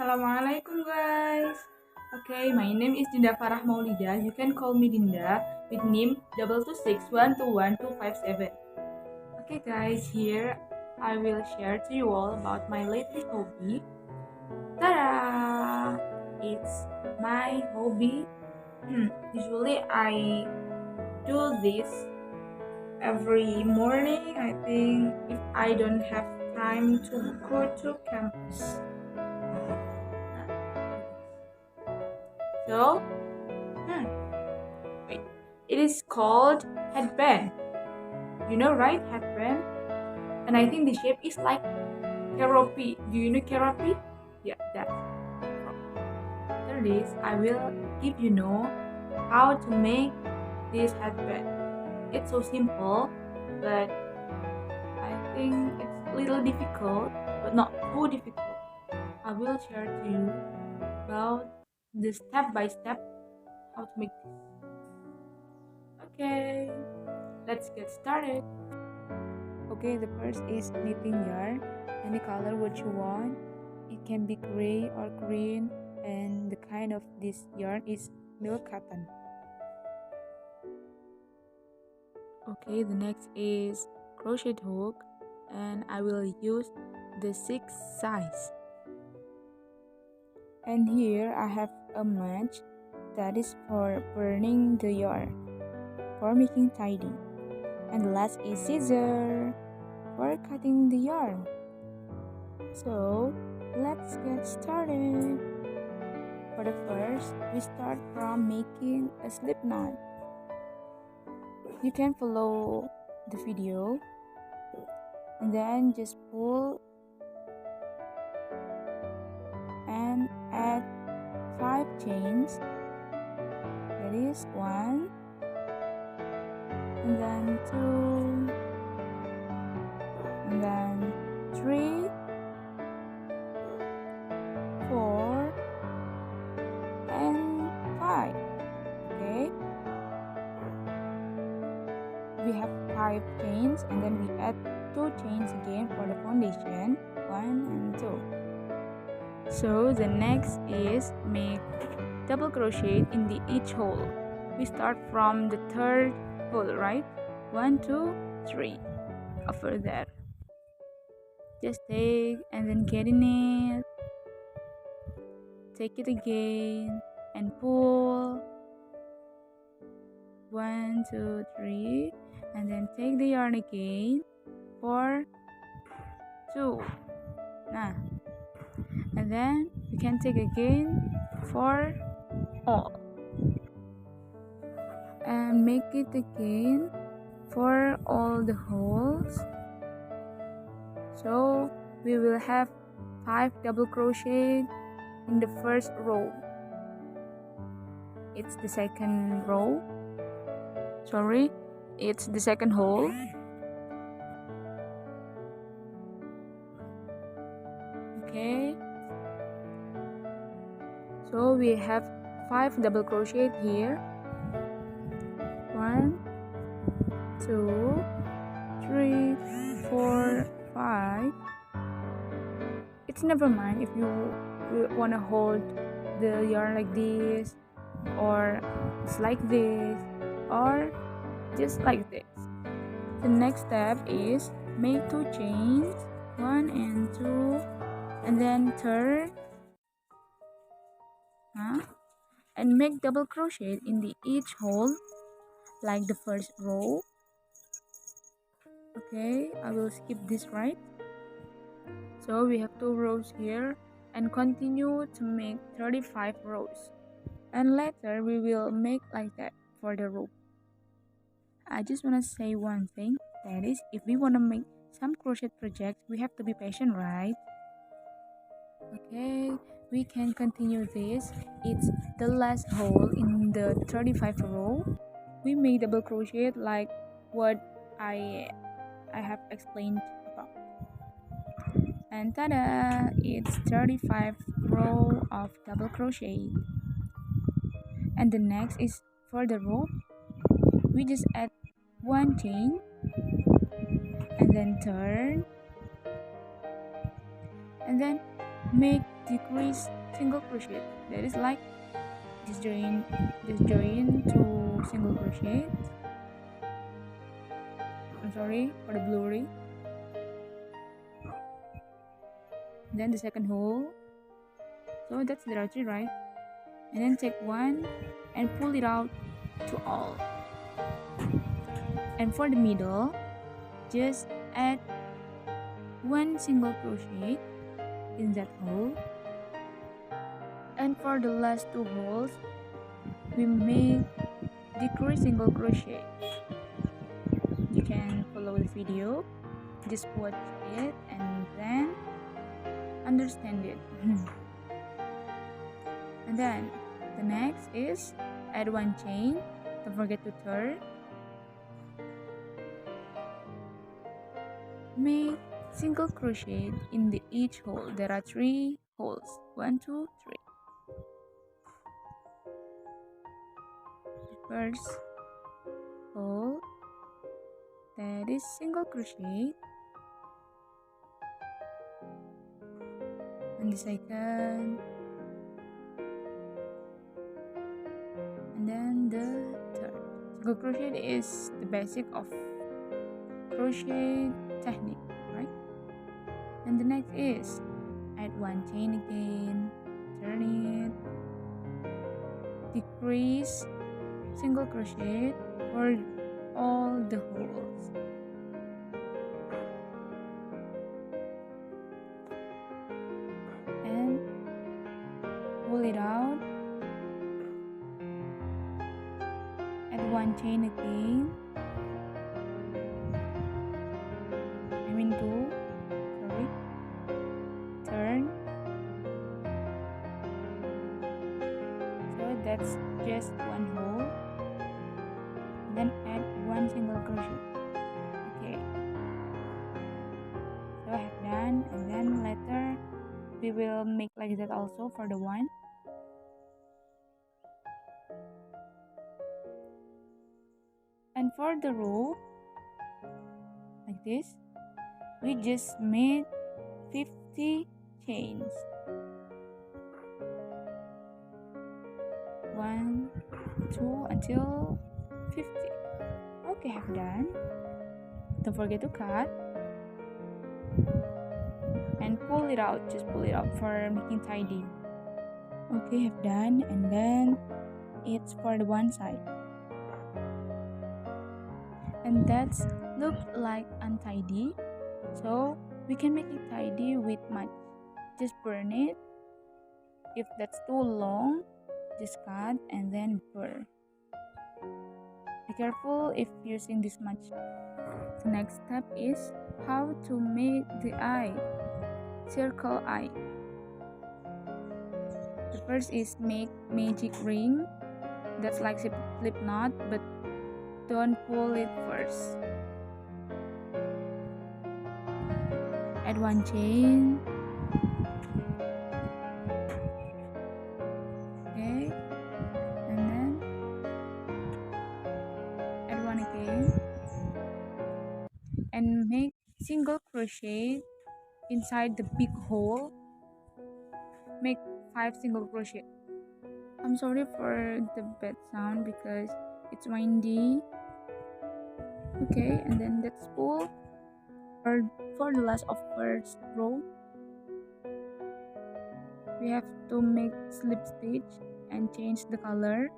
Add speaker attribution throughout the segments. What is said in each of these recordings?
Speaker 1: Assalamualaikum guys. Okay, my name is Dinda Farah Maulidah. You can call me Dinda with NIM 226121257. Okay guys, here I will share to you all about my latest hobby. Ta-da! It's my hobby. Usually I do this every morning, I think, if I don't have time to go to campus. So, wait, it is called headband. You know, right? Headband. And I think the shape is like keropi. Do you know keropi? Yeah, that. After this, I will give you know how to make this headband. It's so simple, but I think it's a little difficult, but not too difficult. I will share to you about the step by step how to make this. Okay, let's get started. Okay, the first is knitting yarn. Any color what you want. It can be gray or green, and the kind of this yarn is milk cotton. Okay, the next is crochet hook, and I will use the 6 size. And here I have a match that is for burning the yarn, for making tidy. And the last is scissor for cutting the yarn. So let's get started. For the first, we start from making a slip knot. You can follow the video and then just pull and add 5 chains. That is 1, and then 2, and then 3, 4, and 5. Okay, we have 5 chains, and then we add 2 chains again for the foundation, 1 and 2. So the next is make double crochet in the each hole. We start from the 3rd hole, right? 1, 2, 3 over there. Just take and then get in it, take it again and pull, 1, 2, 3, and then take the yarn again for 2. Nah, and then we can take again for all, and make it again for all the holes. So we will have 5 double crochet in the first row. It's the second row. Sorry, it's the second hole. Okay, so we have 5 double crochet here. 1, 2, 3, 4, 5. It's never mind if you want to hold the yarn like this, or it's like this, or just like this. The next step is make 2 chains, 1 and 2, and then turn, and make double crochet in the each hole like the first row. Okay, I will skip this, right? So we have 2 rows here, and continue to make 35 rows, and later we will make like that for the rope. I just want to say one thing, that is, if we want to make some crochet projects, we have to be patient, right? Okay, we can continue this. It's the last hole in the 35 row. We make double crochet like what I have explained about. And tada! It's 35 row of double crochet. And the next is for the rope. We just add 1 chain and then turn, and then make decrease single crochet. That is like this join to single crochet. I'm sorry for the blurry. Then the second hole, so that's directly right, and then take one and pull it out to all. And for the middle, just add one single crochet in that hole, and for the last two holes we make decrease single crochet. You can follow the video, just watch it and then understand it. And then the next is add one chain, don't forget to turn, make single crochet in the each hole. There are 3 holes, 1 2 3. The first hole, that is single crochet, and the second, and then the third. Single crochet is the basic of crochet technique, right? And the next is add one chain again, turn it, decrease single crochet for all the holes. And pull it out, add one chain again, two, sorry, turn, so that's just one hole, then add one single crochet. Okay, so I have done, and then later we will make like that also for the one. And for the row, like this, we just made 50 chains. 1, 2 until 50. Okay, have done. Don't forget to cut and pull it out. Just pull it out for making tidy. Okay, have done, and then it's for the one side. And that's look like untidy, so we can make it tidy with match. Just burn it. If that's too long, just cut and then burn. Be careful if using this much. The next step is how to make the eye, circle eye. The first is make magic ring. That's like slip knot, but don't pull it first. Add one chain. Okay, and then add one again, and make single crochet inside the big hole. Make 5 single crochet. I'm sorry for the bad sound because it's windy. Okay, and then let's pull for the last of first row. We have to make slip stitch and change the color.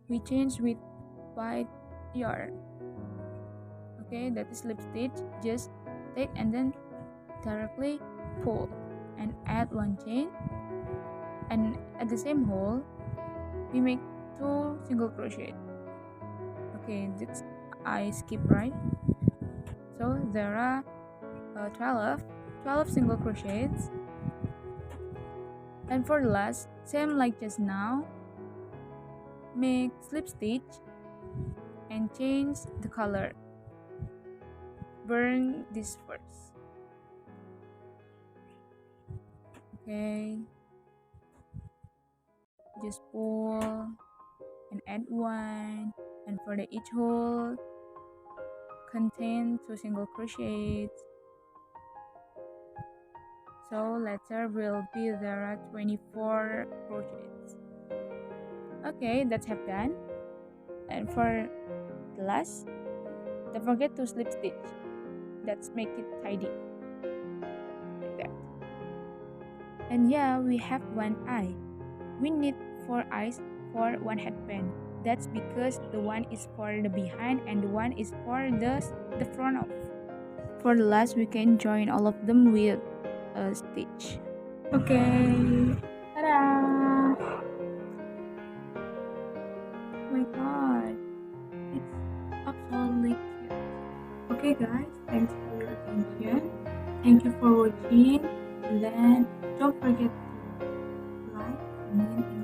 Speaker 1: We change with white yarn. Okay, that is slip stitch. Just take and then directly pull and add one chain, and at the same hole we make 2 single crochet. Okay, that's I skip, right? So there are 12 single crochets, and for the last, same like just now, make slip stitch and change the color. Burn this first. Okay, just pull and add one, and for the each hole contain 2 single crochets. So later will be there are 24 crochets. Okay, that's have done. And for the last, don't forget to slip stitch. That's make it tidy. Like that. And yeah, we have one eye. We need 4 eyes for one headband. That's because the one is for the behind and the one is for the front of. For the last, we can join all of them with a stitch. Okay, ta-da! Oh my god, it's absolutely cute. Okay guys, thanks for your attention. Thank you for watching. And then don't forget to like, comment, and